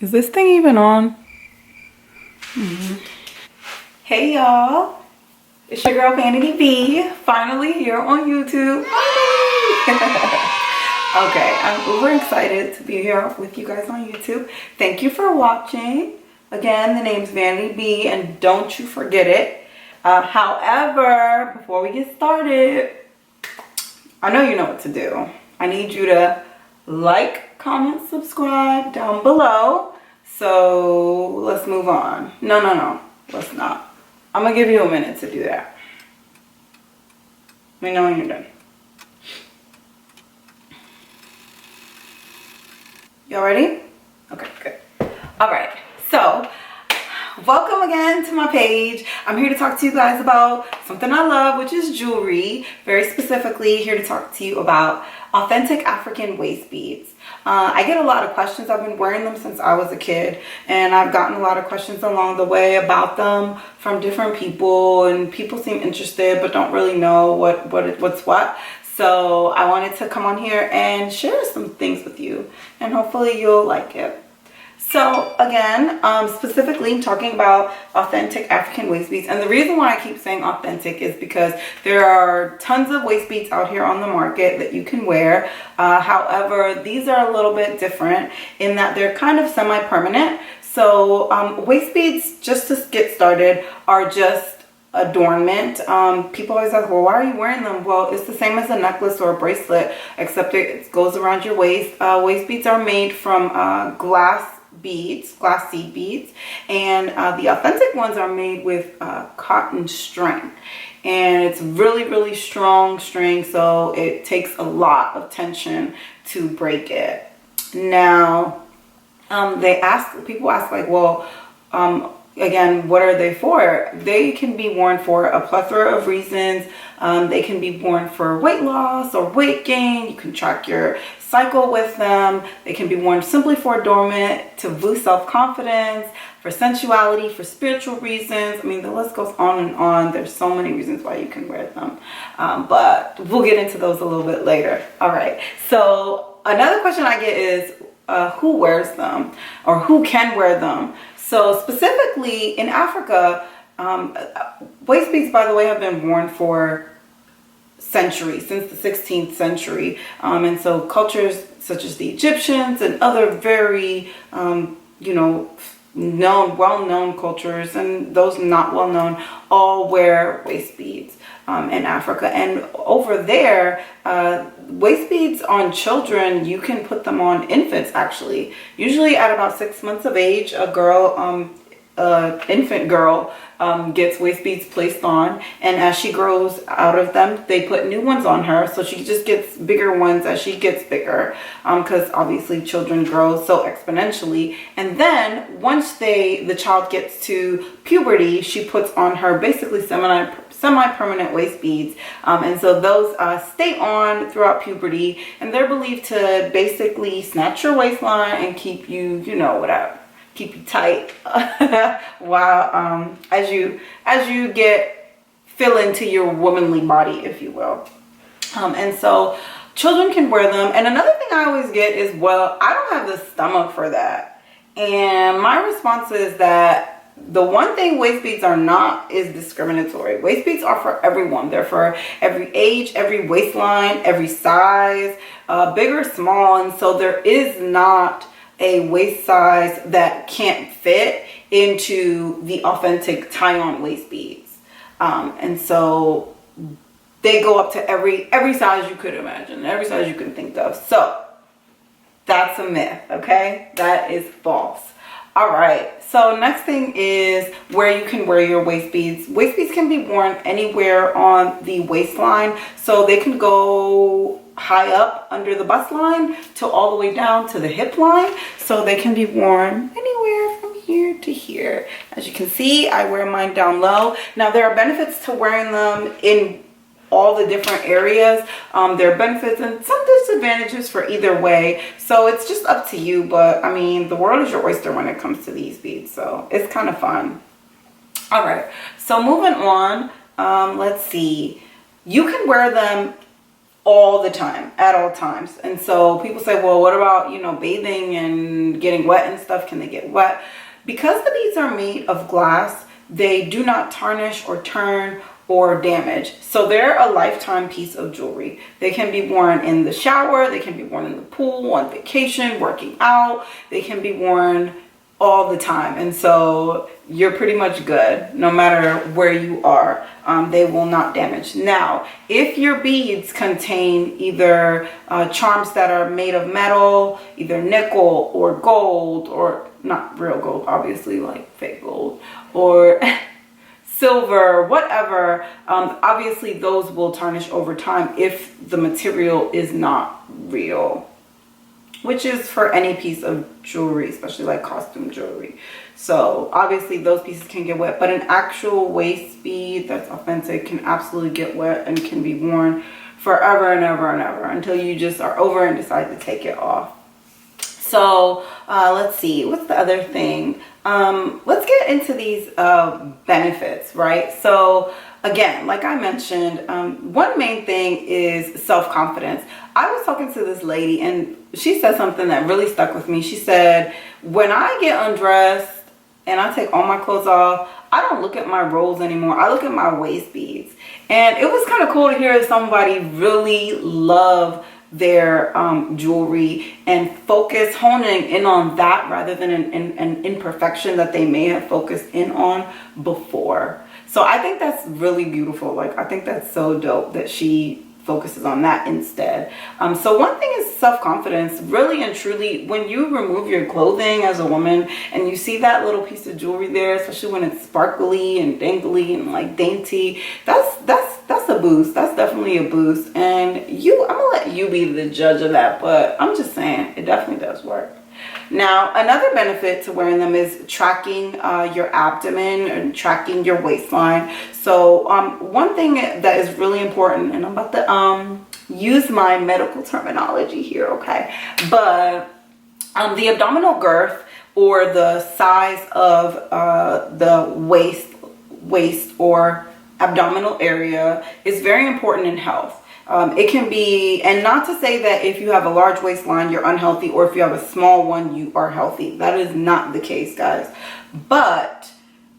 Is this thing even on? Hey y'all, it's your girl Vanity B, finally here on YouTube. Okay, I'm uber excited to be here with you guys on YouTube. Thank you for watching. Again, the name's Vanity B, and don't you forget it. However, before we get started, I know you know what to do. I need you to like, comment, subscribe down below. So let's move on. No, let's not. I'm gonna give you a minute to do that. Let me know when you're done. Y'all ready? Okay, good. All right, so welcome again to my page. I'm here to talk to you guys about something I love, which is jewelry. Very specifically, here to talk to you about authentic African waist beads. I get a lot of questions. I've been wearing them since I was a kid, and I've gotten a lot of questions along the way about them from different people, and people seem interested but don't really know what's what. So I wanted to come on here and share some things with you, and hopefully you'll like it. So again, specifically talking about authentic African waist beads, and the reason why I keep saying authentic is because there are tons of waist beads out here on the market that you can wear. However, these are a little bit different in that they're kind of semi-permanent. So waist beads, just to get started, are just adornment. People always ask, well, why are you wearing them? Well, it's the same as a necklace or a bracelet, except it goes around your waist. Waist beads are made from glass seed beads, and the authentic ones are made with cotton string, and it's really strong string, so it takes a lot of tension to break it. Now people ask like, well, again, what are they for? They can be worn for a plethora of reasons. They can be worn for weight loss or weight gain. You can track your cycle with them. They can be worn simply for adornment, to boost self-confidence, for sensuality, for spiritual reasons. I mean, the list goes on and on. There's so many reasons why you can wear them. But we'll get into those a little bit later. All right. So another question I get is who wears them, or who can wear them? So specifically in Africa, waist beads, by the way, have been worn for centuries, since the 16th century. And so cultures such as the Egyptians and other very, well-known cultures, and those not well-known, all wear waist beads in Africa. And over there, waist beads on children, you can put them on infants actually. Usually at about 6 months of age, a girl, infant girl, gets waist beads placed on, and as she grows out of them, they put new ones on her, so she just gets bigger ones as she gets bigger, because obviously children grow so exponentially. And then once the child gets to puberty, she puts on her basically semi-permanent waist beads, and so those stay on throughout puberty, and they're believed to basically snatch your waistline and keep you, keep you tight while as you fill into your womanly body, if you will. And so children can wear them. And another thing I always get is, well, I don't have the stomach for that. And my response is that the one thing waist beads are not is discriminatory. Waist beads are for everyone. They're for every age, every waistline, every size, big or small. And so there is not a waist size that can't fit into the authentic tie-on waist beads. And so they go up to every size you could imagine, every size you can think of. So that's a myth, okay? That is false. All right, so next thing is where you can wear your waist beads. Waist beads can be worn anywhere on the waistline, so they can go high up under the bust line to all the way down to the hip line, so they can be worn anywhere from here to here. As you can see, I wear mine down low. Now there are benefits to wearing them in all the different areas. There are benefits and some disadvantages for either way, so it's just up to you. But I mean, the world is your oyster when it comes to these beads, so it's kind of fun. All right, so moving on, let's see. You can wear them all the time, at all times. And so people say, well, what about, you know, bathing and getting wet and stuff? Can they get wet? Because the beads are made of glass, they do not tarnish or turn or damage. So they're a lifetime piece of jewelry. They can be worn in the shower, they can be worn in the pool, on vacation, working out. They can be worn all the time. And so you're pretty much good no matter where you are. They will not damage. Now, if your beads contain either charms that are made of metal, either nickel or gold, or not real gold, obviously, like fake gold, or silver, whatever, obviously those will tarnish over time if the material is not real, which is for any piece of jewelry, especially like costume jewelry. So obviously those pieces can get wet, but an actual waist bead that's authentic can absolutely get wet and can be worn forever and ever and ever until you just are over and decide to take it off. So let's see, what's the other thing? Let's get into these benefits, right? So again, like I mentioned, one main thing is self-confidence. I was talking to this lady and she said something that really stuck with me. She said, when I get undressed and I take all my clothes off, I don't look at my rolls anymore. I look at my waist beads. And it was kind of cool to hear somebody really love their jewelry and focus, honing in on that rather than an imperfection that they may have focused in on before. So I think that's really beautiful. Like, I think that's so dope that she focuses on that instead. So one thing is self-confidence. Really and truly, when you remove your clothing as a woman and you see that little piece of jewelry there, especially when it's sparkly and dangly and like dainty, that's a boost. That's definitely a boost. And I'm gonna let you be the judge of that, but I'm just saying it definitely does work. Now, another benefit to wearing them is tracking your abdomen and tracking your waistline. So one thing that is really important, and I'm about to use my medical terminology here, okay? But the abdominal girth, or the size of the waist or abdominal area, is very important in health. It can be, and not to say that if you have a large waistline you're unhealthy, or if you have a small one you are healthy. That is not the case, guys. But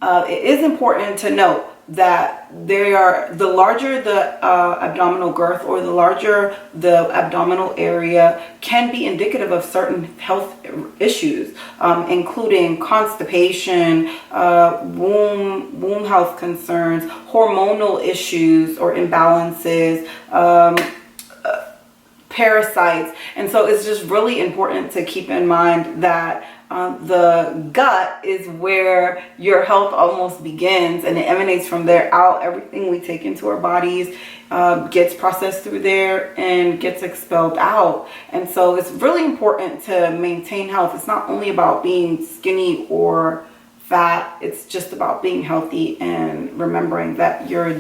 it is important to note that the larger the abdominal girth, or the larger the abdominal area, can be indicative of certain health issues, including constipation, womb health concerns, hormonal issues or imbalances, parasites. And so it's just really important to keep in mind that the gut is where your health almost begins, and it emanates from there out. Everything we take into our bodies gets processed through there and gets expelled out. And so it's really important to maintain health. It's not only about being skinny or fat, it's just about being healthy and remembering that your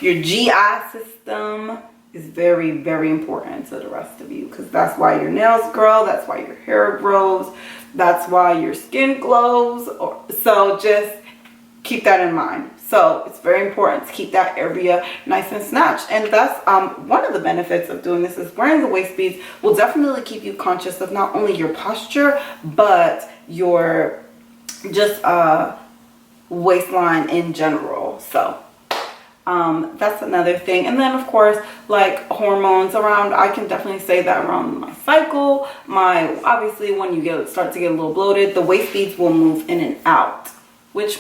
GI system is very, very important to the rest of you, because that's why your nails grow, that's why your hair grows, that's why your skin glows. So just keep that in mind. So it's very important to keep that area nice and snatched. And that's one of the benefits of doing this, is wearing the waist beads will definitely keep you conscious of not only your posture, but your just waistline in general. So that's another thing. And then of course, like hormones around, I can definitely say that around my cycle, obviously when you start to get a little bloated, the waist beads will move in and out, which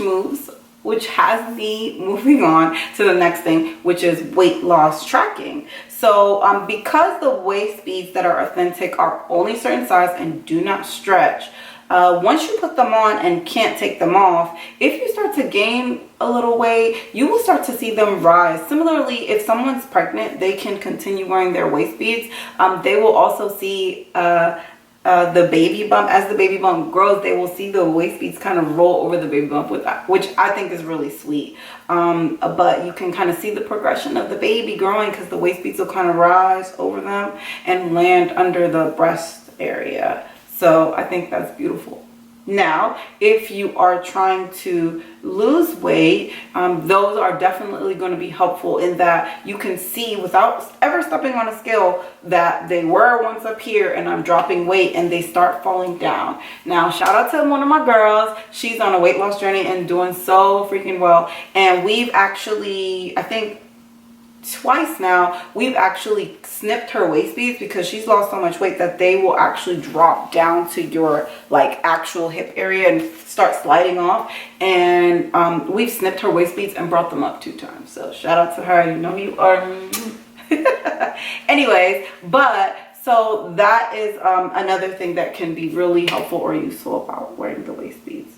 has me moving on to the next thing, which is weight loss tracking. So because the waist beads that are authentic are only certain size and do not stretch, once you put them on and can't take them off, if you start to gain a little weight, you will start to see them rise. Similarly, if someone's pregnant, they can continue wearing their waist beads. They will also see the baby bump. As the baby bump grows, they will see the waist beads kind of roll over the baby bump, which I think is really sweet. But you can kind of see the progression of the baby growing, because the waist beads will kind of rise over them and land under the breast area. So I think that's beautiful. Now, if you are trying to lose weight, those are definitely going to be helpful in that you can see without ever stepping on a scale that they were once up here and I'm dropping weight and they start falling down. Now, shout out to one of my girls. She's on a weight loss journey and doing so freaking well. And we've actually, I think, twice now, we've actually snipped her waist beads because she's lost so much weight that they will actually drop down to your like actual hip area and start sliding off. And we've snipped her waist beads and brought them up 2 times. So shout out to her. You know you are. Anyways, but so that is another thing that can be really helpful or useful about wearing the waist beads.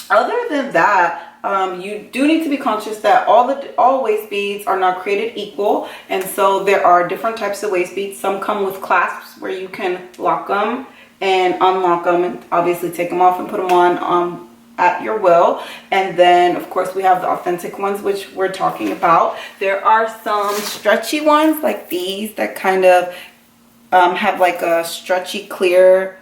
Other than that, you do need to be conscious that all waist beads are not created equal, and so there are different types of waist beads. Some come with clasps where you can lock them and unlock them, and obviously take them off and put them on at your will. And then of course we have the authentic ones, which we're talking about. There are some stretchy ones like these that kind of have like a stretchy clear,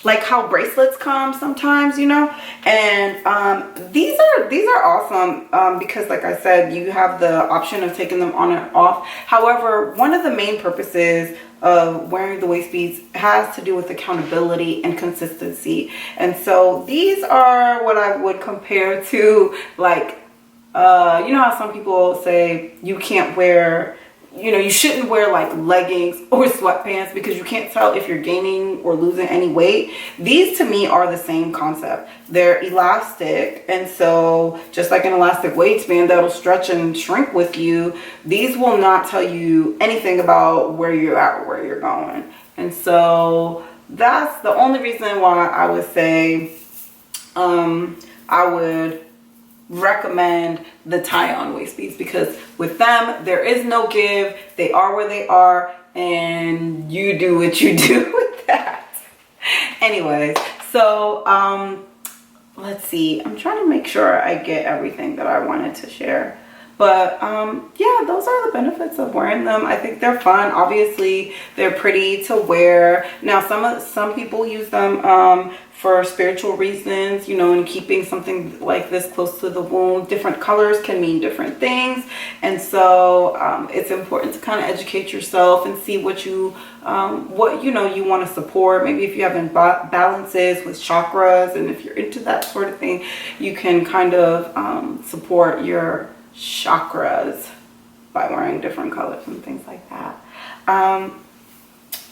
like how bracelets come sometimes, you know. And these are awesome because like I said, you have the option of taking them on and off. However, one of the main purposes of wearing the waist beads has to do with accountability and consistency. And so these are what I would compare to like you know how some people say you can't wear, you know, you shouldn't wear like leggings or sweatpants because you can't tell if you're gaining or losing any weight. These to me are the same concept. They're elastic, and so just like an elastic waistband that'll stretch and shrink with you, these will not tell you anything about where you're at or where you're going. And so that's the only reason why I would say I would recommend the tie-on waist beads, because with them there is no give. They are where they are, and you do what you do with that. Anyways, so let's see, I'm trying to make sure I get everything that I wanted to share. But yeah, those are the benefits of wearing them. I think they're fun. Obviously they're pretty to wear. Now some people use them for spiritual reasons, you know, and keeping something like this close to the womb. Different colors can mean different things, and so it's important to kind of educate yourself and see what you know you want to support. Maybe if you have imbalances with chakras, and if you're into that sort of thing, you can kind of support your chakras by wearing different colors and things like that.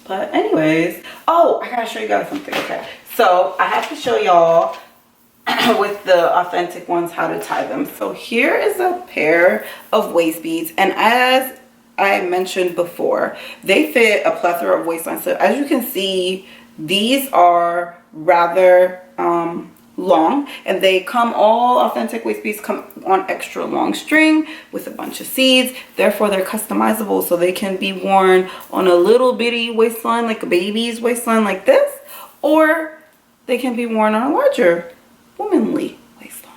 But anyways, oh, I gotta show you guys something. Okay, so I have to show y'all with the authentic ones how to tie them. So here is a pair of waist beads, and as I mentioned before, they fit a plethora of waistlines. So as you can see, these are rather long, and they come, all authentic waist beads come on extra long string with a bunch of seeds. Therefore they're customizable, so they can be worn on a little bitty waistline like a baby's waistline like this, or they can be worn on a larger womanly waistline.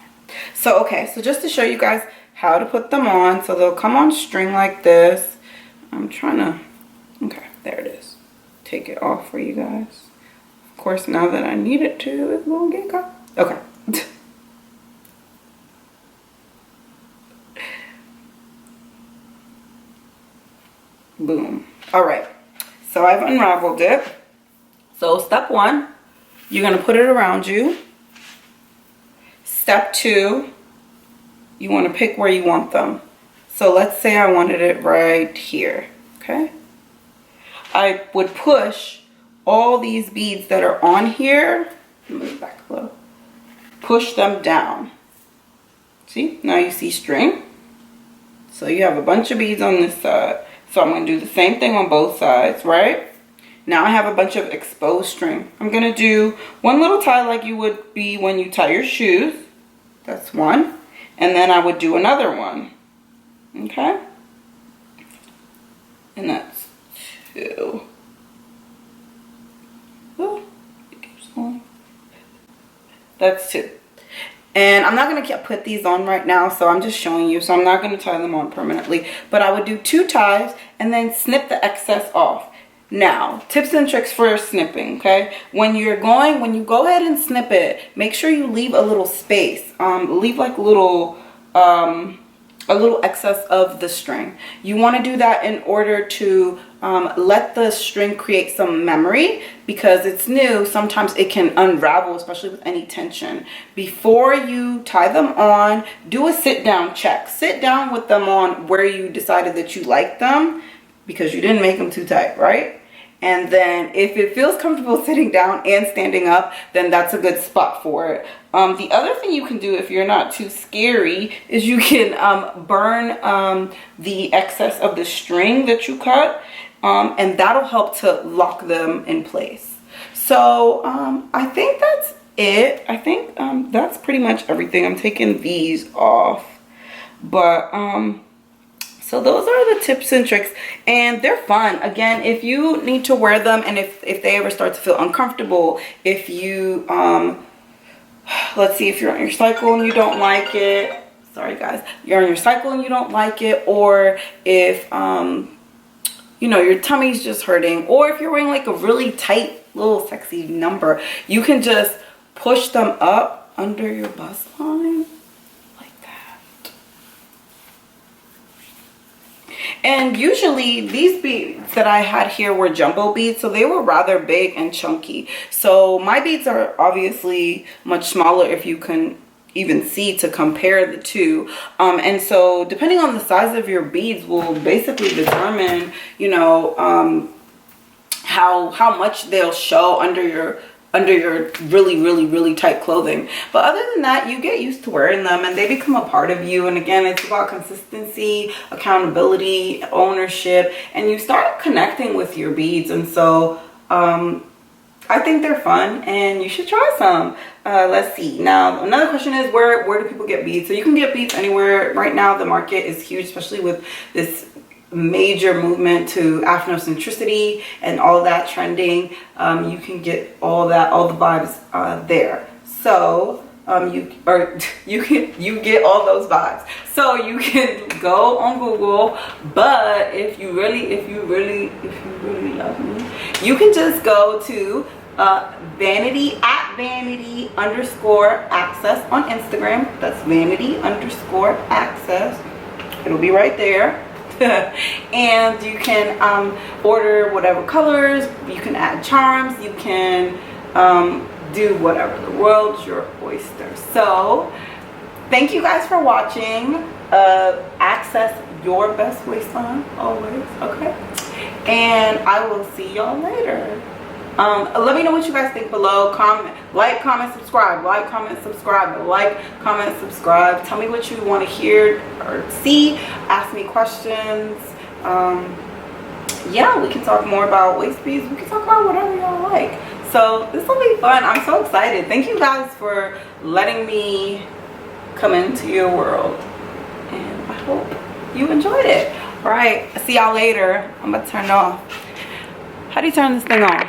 So okay, so just to show you guys how to put them on, so they'll come on string like this. I'm trying to, okay, there it is. Take it off for you guys. Of course, now that I need it to, it won't get caught. Okay. Boom. All right, so I've unraveled it. So step 1, you're going to put it around you. Step 2, you want to pick where you want them. So let's say I wanted it right here. Okay, I would push all these beads that are on here, move back a little, push them down. See, now you see string. So you have a bunch of beads on this side. So I'm going to do the same thing on both sides, right? Now I have a bunch of exposed string. I'm going to do one little tie like you would be when you tie your shoes. That's one. And then I would do another one. Okay? And that's 2. Oh, it keeps going. That's 2. And I'm not going to put these on right now, so I'm just showing you. So I'm not going to tie them on permanently. But I would do 2 ties and then snip the excess off. Now, tips and tricks for snipping, okay? When you go ahead and snip it, make sure you leave a little space. Leave like a little excess of the string. You want to do that in order to let the string create some memory, because it's new. Sometimes it can unravel, especially with any tension. Before you tie them on, do a sit down check. Sit down with them on where you decided that you like them, because you didn't make them too tight, right? And then if it feels comfortable sitting down and standing up, then that's a good spot for it. The other thing you can do, if you're not too scary, is you can burn the excess of the string that you cut, and that'll help to lock them in place. So I think that's it. I think that's pretty much everything. I'm taking these off, but so those are the tips and tricks, and they're fun. Again, if you need to wear them, and if they ever start to feel uncomfortable, if you let's see, if you're on your cycle and you don't like it, sorry guys, you're on your cycle and you don't like it, or if you know, your tummy's just hurting, or if you're wearing like a really tight little sexy number, you can just push them up under your bust line. And usually these beads that I had here were jumbo beads, so they were rather big and chunky. So my beads are obviously much smaller, if you can even see, to compare the two. And so depending on the size of your beads will basically determine, you know, how much they'll show under your really tight clothing. But other than that, you get used to wearing them and they become a part of you. And again, it's about consistency, accountability, ownership, and you start connecting with your beads. And so I think they're fun and you should try some. Let's see. Now, another question is, where do people get beads? So you can get beads anywhere. Right now, the market is huge, especially with this major movement to Afrocentricity and all that trending. You can get all the vibes there. So you get all those vibes. So you can go on Google, but if you really love me, you can just go to vanity _access on Instagram. That's vanity _access. It'll be right there. And you can order whatever colors, you can add charms, you can do whatever. The world's your oyster. So thank you guys for watching. Access your best waistline always, okay? And I will see y'all later. Let me know what you guys think below. Like, comment, subscribe. Like, comment, subscribe. Like, comment, subscribe. Tell me what you want to hear or see. Ask me questions. Yeah, we can talk more about waist beads. We can talk about whatever y'all like. So this will be fun. I'm so excited. Thank you guys for letting me come into your world. And I hope you enjoyed it. All right, see y'all later. I'm about to turn it off. How do you turn this thing on?